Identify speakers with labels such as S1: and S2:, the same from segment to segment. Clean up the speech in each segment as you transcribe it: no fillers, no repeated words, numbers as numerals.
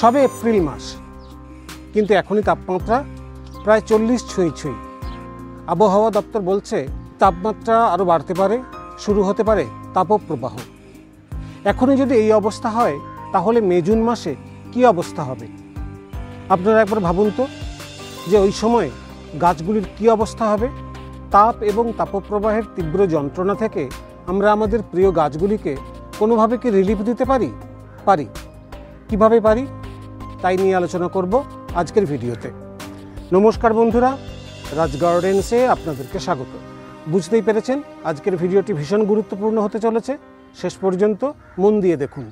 S1: সবে এপ্রিল মাস, কিন্তু এখনই তাপমাত্রা প্রায় 40 ছুঁই। আবহাওয়া দপ্তর বলছে তাপমাত্রা আরও বাড়তে পারে, শুরু হতে পারে তাপপ্রবাহ। এখনই যদি এই অবস্থা হয় তাহলে মে জুন মাসে কি অবস্থা হবে? আপনারা একবার ভাবুন তো যে ওই সময় গাছগুলির কি অবস্থা হবে। তাপ এবং তাপপ্রবাহের তীব্র যন্ত্রণা থেকে আমরা আমাদের প্রিয় গাছগুলিকে কোনোভাবে কি রিলিফ দিতে পারি? কিভাবে পারি তাই নিয়ে আলোচনা করব আজকের ভিডিওতে। নমস্কার বন্ধুরা, রাজ গার্ডেন্সে আপনাদেরকে স্বাগত। বুঝতেই পেরেছেন আজকের ভিডিওটি ভীষণ গুরুত্বপূর্ণ হতে চলেছে, শেষ পর্যন্ত মন দিয়ে দেখুন।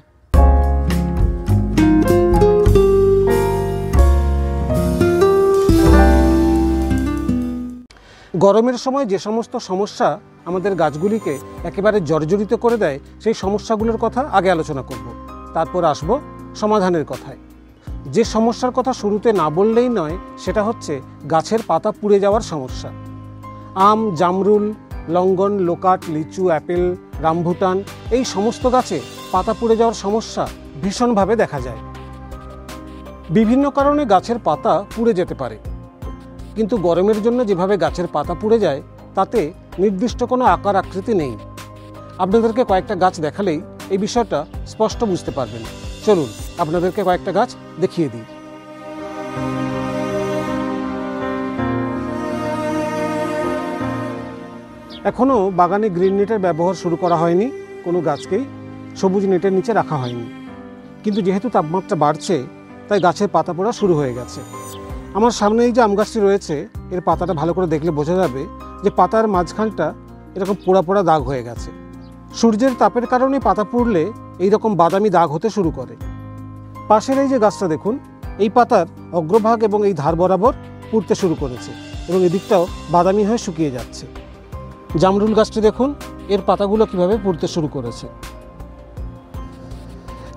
S1: গরমের সময় যে সমস্ত সমস্যা আমাদের গাছগুলিকে একেবারে জর্জরিত করে দেয় সেই সমস্যাগুলোর কথা আগে আলোচনা করব, তারপর আসব সমাধানের কথায়। যে সমস্যার কথা শুরুতে না বললেই নয় সেটা হচ্ছে গাছের পাতা পুড়ে যাওয়ার সমস্যা। আম, জামরুল, লঙ্গন, লোকাট, লিচু, অ্যাপেল, রামভুটান এই সমস্ত গাছে পাতা পুড়ে যাওয়ার সমস্যা ভীষণভাবে দেখা যায়। বিভিন্ন কারণে গাছের পাতা পুড়ে যেতে পারে, কিন্তু গরমের জন্য যেভাবে গাছের পাতা পুড়ে যায় তাতে নির্দিষ্ট কোনো আকার আকৃতি নেই। আপনাদেরকে কয়েকটা গাছ দেখালেই এই বিষয়টা স্পষ্ট বুঝতে পারবেন। চলুন আপনাদেরকে কয়েকটা গাছ দেখিয়ে দিই। এখনও বাগানে গ্রিন নেটের ব্যবহার শুরু করা হয়নি, কোনো গাছকেই সবুজ নেটের নিচে রাখা হয়নি। কিন্তু যেহেতু তাপমাত্রা বাড়ছে তাই গাছের পাতা পোড়া শুরু হয়ে গেছে। আমার সামনে এই যে আম গাছটি রয়েছে, এর পাতাটা ভালো করে দেখলে বোঝা যাবে যে পাতার মাঝখানটা এরকম পোড়া পোড়া দাগ হয়ে গেছে। সূর্যের তাপের কারণে পাতা পুড়লে এইরকম বাদামি দাগ হতে শুরু করে। পাশের এই যে গাছটা দেখুন, এই পাতার অগ্রভাগ এবং এই ধার বরাবর পুড়তে শুরু করেছে এবং এদিকটাও বাদামি হয়ে শুকিয়ে যাচ্ছে। জামরুল গাছটি দেখুন, এর পাতাগুলো কিভাবে পুড়তে শুরু করেছে।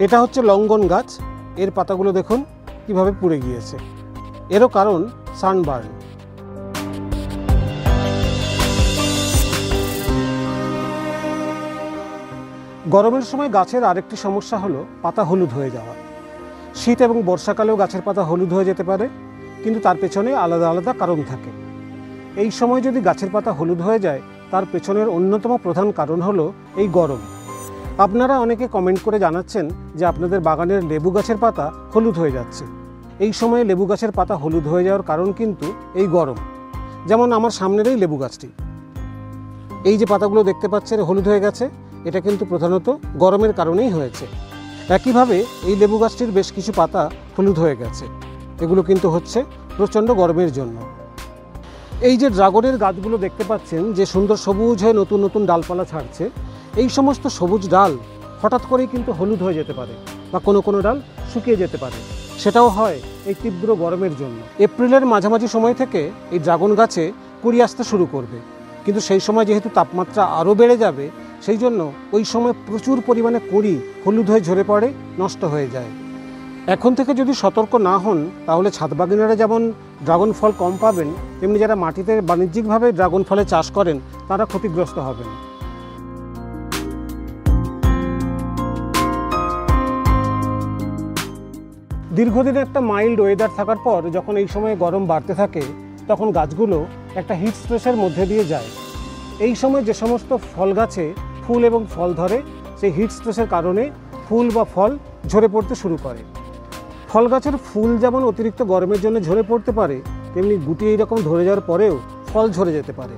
S1: এটা হচ্ছে লঙ্গন গাছ, এর পাতাগুলো দেখুন কিভাবে পুড়ে গিয়েছে। এরও কারণ সানবার্ন। গরমের সময় গাছের আরেকটি সমস্যা হলো পাতা হলুদ হয়ে যাওয়া। শীত এবং বর্ষাকালেও গাছের পাতা হলুদ হয়ে যেতে পারে, কিন্তু তার পেছনে আলাদা আলাদা কারণ থাকে। এই সময় যদি গাছের পাতা হলুদ হয়ে যায় তার পেছনের অন্যতম প্রধান কারণ হলো এই গরম। আপনারা অনেকে কমেন্ট করে জানাচ্ছেন যে আপনাদের বাগানের লেবু গাছের পাতা হলুদ হয়ে যাচ্ছে। এই সময়ে লেবু গাছের পাতা হলুদ হয়ে যাওয়ার কারণ কিন্তু এই গরম। যেমন আমার সামনের এই লেবু গাছটি, এই যে পাতাগুলো দেখতে পাচ্ছেন হলুদ হয়ে গেছে, এটা কিন্তু প্রধানত গরমের কারণেই হয়েছে। একইভাবে এই লেবু গাছটির বেশ কিছু পাতা হলুদ হয়ে গেছে, এগুলো কিন্তু হচ্ছে প্রচণ্ড গরমের জন্য। এই যে ড্রাগনের গাছগুলো দেখতে পাচ্ছেন যে সুন্দর সবুজ হয়ে নতুন নতুন ডালপালা ছাড়ছে, এই সমস্ত সবুজ ডাল হঠাৎ করেই কিন্তু হলুদ হয়ে যেতে পারে বা কোনো কোনো ডাল শুকিয়ে যেতে পারে। সেটাও হয় এই তীব্র গরমের জন্য। এপ্রিলের মাঝামাঝি সময় থেকে এই ড্রাগন গাছে কুঁড়ি আসতে শুরু করবে, কিন্তু সেই সময় যেহেতু তাপমাত্রা আরও বেড়ে যাবে সেই জন্য ওই সময় প্রচুর পরিমাণে কুঁড়ি হলুদ হয়ে ঝরে পড়ে, নষ্ট হয়ে যায়। এখন থেকে যদি সতর্ক না হন তাহলে ছাদবাগানিরা যেমন ড্রাগন ফল কম পাবেন, তেমনি যারা মাটিতে বাণিজ্যিকভাবে ড্রাগন ফলের চাষ করেন তারা ক্ষতিগ্রস্ত হবেন। দীর্ঘদিন একটা মাইল্ড ওয়েদার থাকার পর যখন এই সময় গরম বাড়তে থাকে তখন গাছগুলো একটা হিট স্ট্রেসের মধ্যে দিয়ে যায়। এই সময় যে সমস্ত ফল গাছে ফুল এবং ফল ধরে সেই হিট স্ট্রেসের কারণে ফুল বা ফল ঝরে পড়তে শুরু করে। ফল গাছের ফুল যেমন অতিরিক্ত গরমের জন্য ঝরে পড়তে পারে, তেমনি গুটি এইরকম ধরে যাওয়ার পরেও ফল ঝরে যেতে পারে।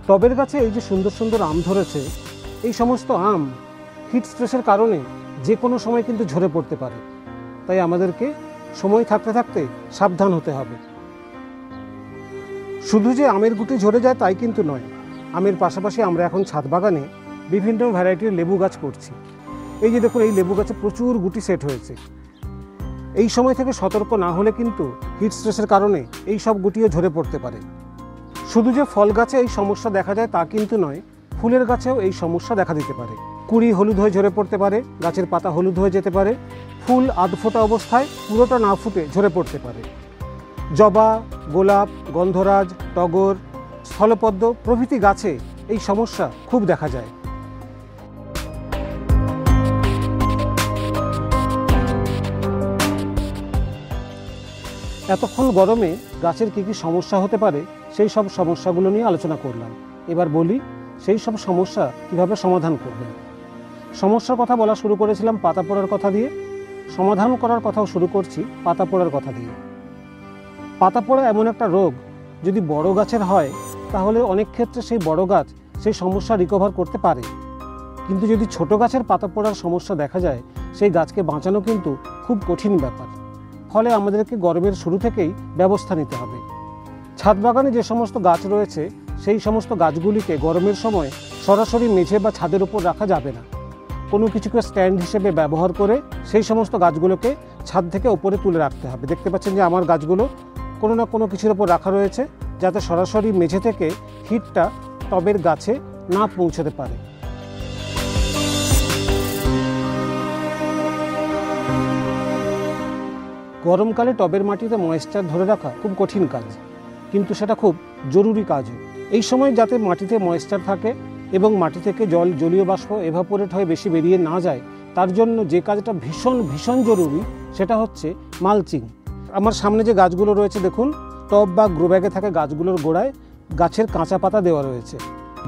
S1: টবের গাছে এই যে সুন্দর সুন্দর আম ধরেছে, এই সমস্ত আম হিট স্ট্রেসের কারণে যে কোনো সময় কিন্তু ঝরে পড়তে পারে। তাই আমাদেরকে সময় থাকতে থাকতে সাবধান হতে হবে। শুধু যে আমের গুটি ঝরে যায় তাই কিন্তু নয়, আমের পাশাপাশি আমরা এখন ছাদ বাগানে বিভিন্ন ভ্যারাইটির লেবু গাছ করছি। এই যে দেখুন, এই লেবু গাছে প্রচুর গুটি সেট হয়েছে। এই সময় থেকে সতর্ক না হলে কিন্তু হিট স্ট্রেসের কারণে এই সব গুটিও ঝরে পড়তে পারে। শুধু যে ফল গাছে এই সমস্যা দেখা যায় তা কিন্তু নয়, ফুলের গাছেও এই সমস্যা দেখা দিতে পারে। কুঁড়ি হলুদ হয়ে ঝরে পড়তে পারে, গাছের পাতা হলুদ হয়ে যেতে পারে, ফুল আধফোটা অবস্থায় পুরোটা না ফুটে ঝরে পড়তে পারে। জবা, গোলাপ, গন্ধরাজ, টগর, স্থলপদ্ম প্রভৃতি গাছে এই সমস্যা খুব দেখা যায়। এতক্ষণ গরমে গাছের কী কী সমস্যা হতে পারে সেই সব সমস্যাগুলো নিয়ে আলোচনা করলাম। এবার বলি সেই সব সমস্যা কিভাবে সমাধান করবেন। সমস্যার কথা বলা শুরু করেছিলাম পাতা পোড়ার কথা দিয়ে, সমাধান করার কথাও শুরু করছি পাতা পোড়ার কথা দিয়ে। পাতা পোড়া এমন একটা রোগ, যদি বড় গাছের হয় তাহলে অনেক ক্ষেত্রে সেই বড় গাছ সেই সমস্যা রিকভার করতে পারে, কিন্তু যদি ছোট গাছের পাতা পোড়ার সমস্যা দেখা যায় সেই গাছকে বাঁচানো কিন্তু খুব কঠিন ব্যাপার। ফলে আমাদেরকে গরমের শুরু থেকেই ব্যবস্থা নিতে হবে। ছাদ বাগানে যে সমস্ত গাছ রয়েছে সেই সমস্ত গাছগুলিকে গরমের সময় সরাসরি মেঝে বা ছাদের উপর রাখা যাবে না। কোনো কিছুকে স্ট্যান্ড হিসেবে ব্যবহার করে সেই সমস্ত গাছগুলোকে ছাদ থেকে উপরে তুলে রাখতে হবে। দেখতে পাচ্ছেন যে আমার গাছগুলো কোনো না কোনো কিছুর উপর রাখা রয়েছে, যাতে সরাসরি মেঝে থেকে হিটটা টবের গাছে না পৌঁছতে পারে। গরমকালে টবের মাটিতে ময়েশ্চার ধরে রাখা খুব কঠিন কাজ, কিন্তু সেটা খুব জরুরি কাজও। এই সময় যাতে মাটিতে ময়েশ্চার থাকে এবং মাটি থেকে জলীয় বাষ্প এভাপোরেট হয়ে বেশি বেরিয়ে না যায়, তার জন্য যে কাজটা ভীষণ ভীষণ জরুরি সেটা হচ্ছে মালচিং। আমার সামনে যে গাছগুলো রয়েছে দেখুন, টব বা গ্রো ব্যাগে থাকা গাছগুলোর গোড়ায় গাছের কাঁচা পাতা দেওয়া রয়েছে।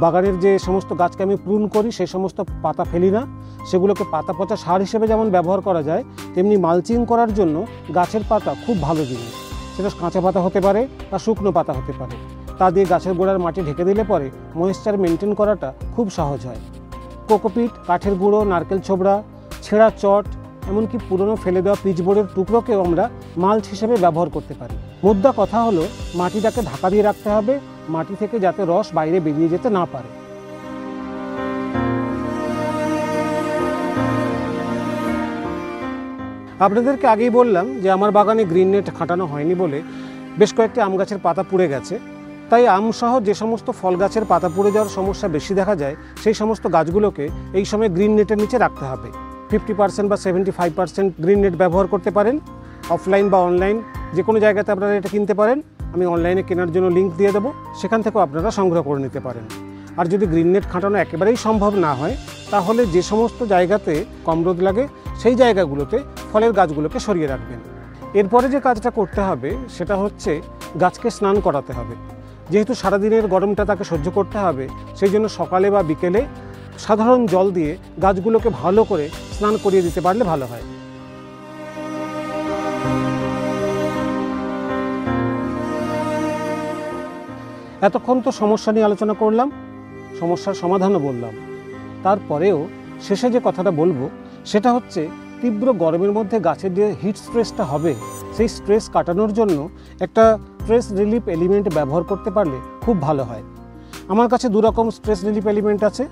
S1: বাগানের যে সমস্ত গাছকে আমি প্রুন করি সেই সমস্ত পাতা ফেলি না, সেগুলোকে পাতা পচা সার হিসেবে যেমন ব্যবহার করা যায়, তেমনি মালচিং করার জন্য গাছের পাতা খুব ভালো জিনিস। সেটা কাঁচা পাতা হতে পারে বা শুকনো পাতা হতে পারে। তা দিয়ে গাছের গোড়ার মাটি ঢেকে দিলে পরে ময়েশ্চার মেনটেন করাটা খুব সহজ হয়। কোকোপিট, কাঠের গুঁড়ো, নারকেল ছোবড়া, ছেঁড়া চট, এমনকি পুরনো ফেলে দেওয়া পিচবোর্ডের টুকরোকেও আমরা মাল্চ হিসেবে ব্যবহার করতে পারি। মুদ্রা কথা হলো মাটিটাকে ঢাকা দিয়ে রাখতে হবে, মাটি থেকে যাতে রস বাইরে বেরিয়ে যেতে না পারে। আপনাদেরকে আগেই বললাম যে আমার বাগানে গ্রিন নেট খাটানো হয়নি বলে বেশ কয়েকটি আম গাছের পাতা পুড়ে গেছে। তাই আমসহ যে সমস্ত ফল গাছের পাতা পুড়ে যাওয়ার সমস্যা বেশি দেখা যায় সেই সমস্ত গাছগুলোকে এই সময় গ্রিন নেটের নিচে রাখতে হবে। 50% বা 75% গ্রিন নেট ব্যবহার করতে পারেন। অফলাইন বা অনলাইন যে কোনো জায়গাতে আপনারা এটা কিনতে পারেন। আমি অনলাইনে কেনার জন্য লিঙ্ক দিয়ে দেবো, সেখান থেকেও আপনারা সংগ্রহ করে নিতে পারেন। আর যদি গ্রিন নেট খাটানো একেবারেই সম্ভব না হয়, তাহলে যে সমস্ত জায়গাতে কম রোদ লাগে সেই জায়গাগুলোতে ফলের গাছগুলোকে সরিয়ে রাখবেন। এরপরে যে কাজটা করতে হবে সেটা হচ্ছে গাছকে স্নান করাতে হবে। যেহেতু সারাদিনের গরমটা তাকে সহ্য করতে হবে, সেই জন্য সকালে বা বিকেলে সাধারণ জল দিয়ে গাছগুলোকে ভালো করে স্নান করিয়ে দিতে পারলে ভালো হয়। এতক্ষণ তো সমস্যা নিয়ে আলোচনা করলাম, সমস্যার সমাধানও বললাম। তারপরেও শেষে যে কথাটা বলবো সেটা হচ্ছে তীব্র গরমের মধ্যে গাছের যে হিট স্ট্রেসটা হবে সেই স্ট্রেস কাটানোর জন্য একটা স্ট্রেস রিলিফ এলিমেন্ট ব্যবহার করতে পারলে খুব ভালো হয়। আমার কাছে দু রকম স্ট্রেস রিলিফ এলিমেন্ট আছে।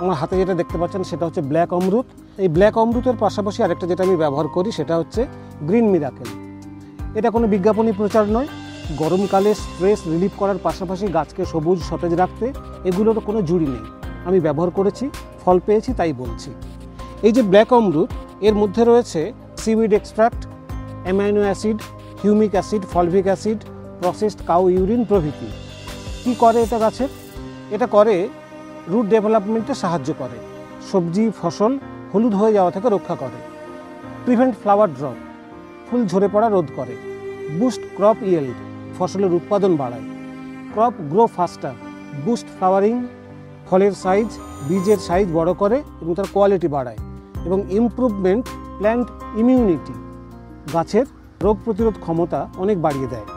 S1: আমার হাতে যেটা দেখতে পাচ্ছেন সেটা হচ্ছে ব্ল্যাক অমরুদ। এই ব্ল্যাক অমরুদের পাশাপাশি আরেকটা যেটা আমি ব্যবহার করি সেটা হচ্ছে গ্রিন মিরাকেল। এটা কোনো বিজ্ঞাপনী প্রচার নয়। গরমকালে স্ট্রেস রিলিফ করার পাশাপাশি গাছকে সবুজ সতেজ রাখতে এগুলোর কোনো জুড়ি নেই। আমি ব্যবহার করেছি, ফল পেয়েছি, তাই বলছি। এই যে ব্ল্যাক অমরুদ, এর মধ্যে রয়েছে seaweed extract, amino acid, humic acid, fulvic acid, processed cow urine প্রভৃতি। কি করে এটা গাছের? এটা করে রুট ডেভেলপমেন্টে সাহায্য করে, সবজি ফসল হলুদ হয়ে যাওয়া থেকে রক্ষা করে, প্রিভেন্ট ফ্লাওয়ার ড্রপ, ফুল ঝরে পড়া রোধ করে, বুস্ট ক্রপ ইয়েল্ড, ফসলের উৎপাদন বাড়ায়, ক্রপ গ্রো ফাস্টার, বুস্ট ফ্লাওয়ারিং, ফলের সাইজ, বীজের সাইজ বড় করে এবং তার কোয়ালিটি বাড়ায়, এবং ইমপ্রুভমেন্ট প্ল্যান্ট ইমিউনিটি, গাছের রোগ প্রতিরোধ ক্ষমতা অনেক বাড়িয়ে দেয়।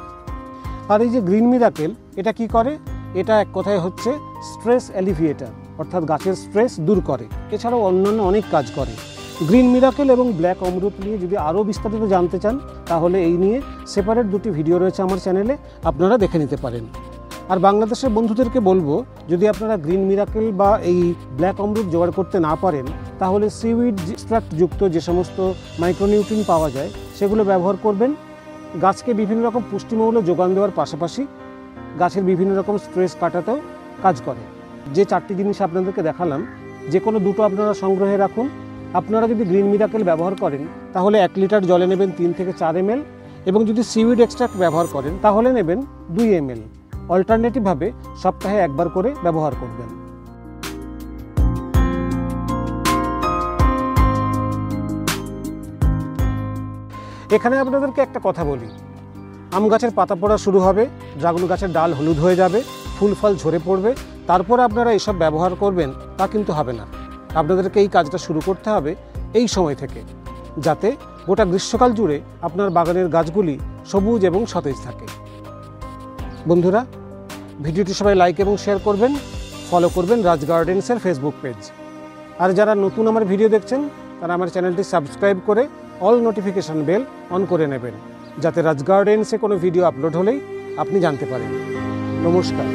S1: আর এই যে গ্রিন মিরাকেল, এটা কি করে? এটা এক কথায় হচ্ছে স্ট্রেস অ্যালিভিয়েটার, অর্থাৎ গাছের স্ট্রেস দূর করে। এছাড়াও অন্যান্য অনেক কাজ করে। গ্রিন মিরাকেল এবং ব্ল্যাক অমরুদ নিয়ে যদি আরও বিস্তারিত জানতে চান তাহলে এই নিয়ে সেপারেট দুটি ভিডিও রয়েছে আমার চ্যানেলে, আপনারা দেখে নিতে পারেন। আর বাংলাদেশের বন্ধুদেরকে বলবো, যদি আপনারা গ্রিন মিরাকেল বা এই ব্ল্যাক অমরুদ জোগাড় করতে না পারেন তাহলে সিউইড এক্সট্রাক্ট যুক্ত যে সমস্ত মাইক্রোনিউট্রিয়েন্ট পাওয়া যায় সেগুলো ব্যবহার করবেন। গাছকে বিভিন্ন রকম পুষ্টিমূল্য যোগান দেওয়ার পাশাপাশি গাছের বিভিন্ন রকম স্ট্রেস কাটাতেও কাজ করে। যে চারটি জিনিস আপনাদেরকে দেখালাম, যে কোনো দুটো আপনারা সংগ্রহে রাখুন। আপনারা যদি গ্রিন মিরাকেল ব্যবহার করেন তাহলে 1 লিটার জলে নেবেন 3 থেকে 4 ml, এবং যদি সিউইড এক্সট্রাক্ট ব্যবহার করেন তাহলে নেবেন 2 ml। অল্টারনেটিভভাবে সপ্তাহে একবার করে ব্যবহার করবেন। এখানে আপনাদেরকে একটা কথা বলি, আম গাছের পাতা পড়া শুরু হবে, ড্রাগন গাছের ডাল হলুদ হয়ে যাবে, ফুল ফল ঝরে পড়বে, তারপরে আপনারা এসব ব্যবহার করবেন তা কিন্তু হবে না। আপনাদেরকে এই কাজটা শুরু করতে হবে এই সময় থেকে, যাতে গোটা গ্রীষ্মকাল জুড়ে আপনার বাগানের গাছগুলি সবুজ এবং সতেজ থাকে। বন্ধুরা, ভিডিওটি সবাই লাইক এবং শেয়ার করবেন, ফলো করবেন রাজ গার্ডেন্সের ফেসবুক পেজ। আর যারা নতুন আমার ভিডিও দেখছেন তারা আমার চ্যানেলটি সাবস্ক্রাইব করে অল নোটিফিকেশন বেল অন করে নেবেন, যাতে রাজ গার্ডেন্সে কোনো ভিডিও আপলোড হলেই আপনি জানতে পারেন। নমস্কার।